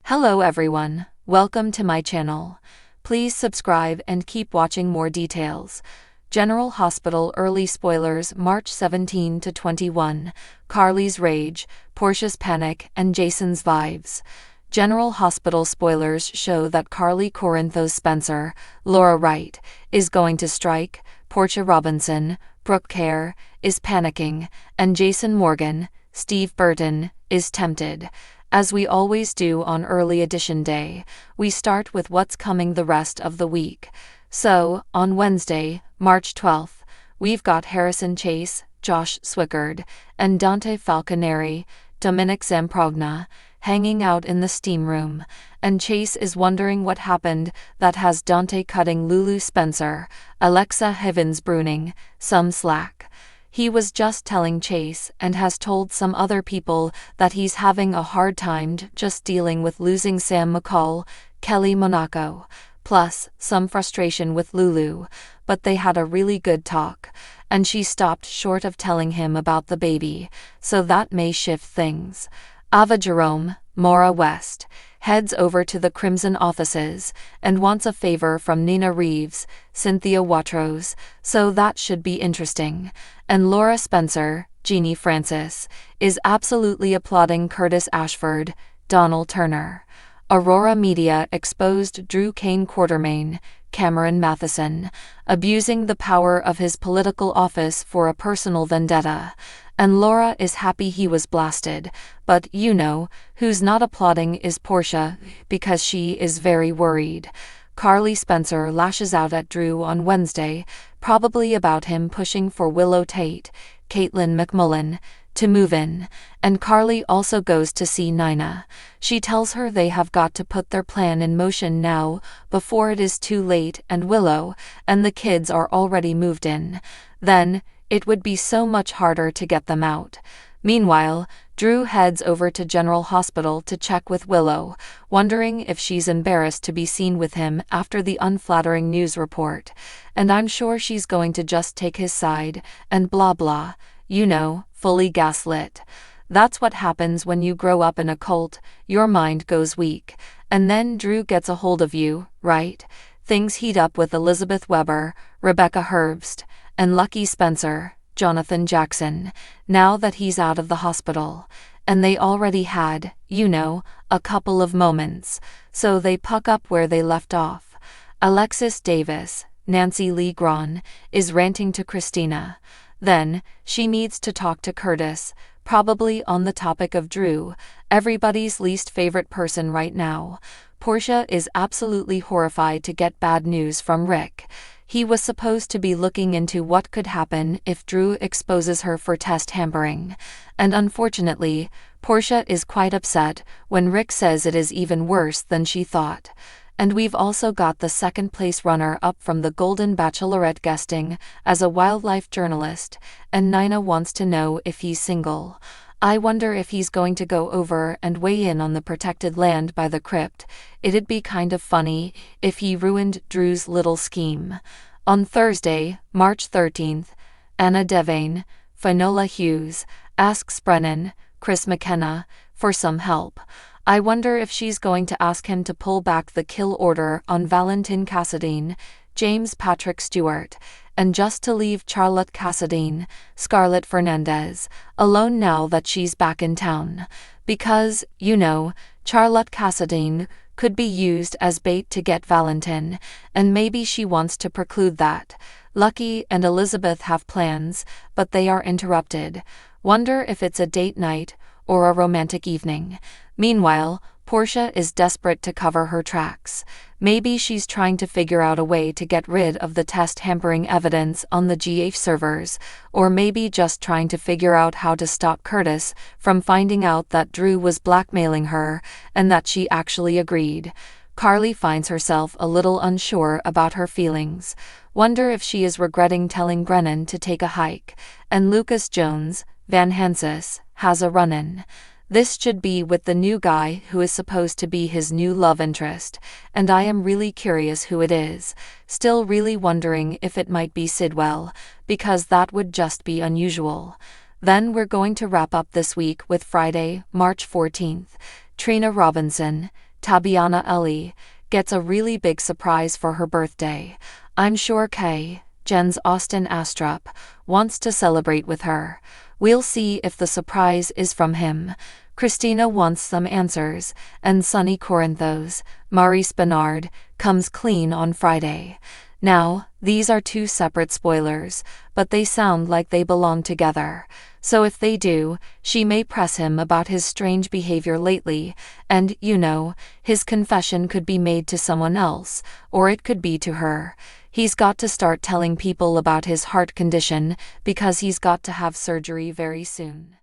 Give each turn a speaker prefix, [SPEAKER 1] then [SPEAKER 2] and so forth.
[SPEAKER 1] Hello everyone, welcome to my channel. Please subscribe and keep watching more details. General Hospital early spoilers March 17 to 21, Carly's rage, Portia's panic and Jason's vibes. General Hospital spoilers show that Carly Corinthos Spencer, Laura Wright, is going to strike, Portia Robinson, Brooke Kerr, is panicking, and Jason Morgan, Steve Burton, is tempted. As we always do on early edition day, we start with what's coming the rest of the week. So, on Wednesday, March 12th, we've got Harrison Chase, Josh Swickard, and Dante Falconeri, Dominic Zamprogna, hanging out in the steam room, and Chase is wondering what happened that has Dante cutting Lulu Spencer, Alexa Hivens-Bruning, some slack. He was just telling Chase and has told some other people that he's having a hard time just dealing with losing Sam McCall, Kelly Monaco, plus some frustration with Lulu, but they had a really good talk, and she stopped short of telling him about the baby, so that may shift things. Ava Jerome, Maura West, heads over to the Crimson offices and wants a favor from Nina Reeves, Cynthia Watros, so that should be interesting. And Laura Spencer, Jeannie Francis, is absolutely applauding Curtis Ashford, Donald Turner. Aurora Media exposed Drew Kane Quartermain, Cameron Matheson, abusing the power of his political office for a personal vendetta. And Laura is happy he was blasted, but you know, who's not applauding is Portia, because she is very worried. Carly Spencer lashes out at Drew on Wednesday, probably about him pushing for Willow Tate, Caitlin McMullen, to move in, and Carly also goes to see Nina. She tells her they have got to put their plan in motion now, before it is too late and Willow and the kids are already moved in. Then, it would be so much harder to get them out. Meanwhile, Drew heads over to General Hospital to check with Willow, wondering if she's embarrassed to be seen with him after the unflattering news report. And I'm sure she's going to just take his side, and blah blah, you know, fully gaslit. That's what happens when you grow up in a cult, your mind goes weak, and then Drew gets a hold of you, right? Things heat up with Elizabeth Weber, Rebecca Herbst, and Lucky Spencer, Jonathan Jackson, now that he's out of the hospital. And they already had, you know, a couple of moments, so they pick up where they left off. Alexis Davis, Nancy Lee Grahn, is ranting to Christina. Then, she needs to talk to Curtis, probably on the topic of Drew, everybody's least favorite person right now. Portia is absolutely horrified to get bad news from Rick. He was supposed to be looking into what could happen if Drew exposes her for test hampering. And unfortunately, Portia is quite upset when Rick says it is even worse than she thought. And we've also got the second-place runner-up from the Golden Bachelorette guesting as a wildlife journalist, and Nina wants to know if he's single. I wonder if he's going to go over and weigh in on the protected land by the crypt. It'd be kind of funny if he ruined Drew's little scheme. On Thursday, March 13th, Anna Devane, Finola Hughes, asks Brennan, Chris McKenna, for some help. I wonder if she's going to ask him to pull back the kill order on Valentin Cassadine, James Patrick Stewart, and just to leave Charlotte Cassadine, Scarlett Fernandez, alone now that she's back in town. Because, you know, Charlotte Cassadine could be used as bait to get Valentin, and maybe she wants to preclude that. Lucky and Elizabeth have plans, but they are interrupted. Wonder if it's a date night or a romantic evening. Meanwhile, Portia is desperate to cover her tracks. Maybe she's trying to figure out a way to get rid of the test hampering evidence on the GH servers, or maybe just trying to figure out how to stop Curtis from finding out that Drew was blackmailing her and that she actually agreed. Carly finds herself a little unsure about her feelings. Wonder if she is regretting telling Brennan to take a hike, and Lucas Jones, Van Hansis, has a run-in. This should be with the new guy who is supposed to be his new love interest, and I am really curious who it is, still really wondering if it might be Sidwell, because that would just be unusual. Then we're going to wrap up this week with Friday, March 14th, Trina Robinson, Tabiana Ellie, gets a really big surprise for her birthday. I'm sure Jen's Austin Astrup, wants to celebrate with her. We'll see if the surprise is from him. Christina wants some answers, and Sonny Corinthos, Maurice Bernard, comes clean on Friday. Now, these are two separate spoilers, but they sound like they belong together. So if they do, she may press him about his strange behavior lately, and, his confession could be made to someone else, or it could be to her. He's got to start telling people about his heart condition, because he's got to have surgery very soon.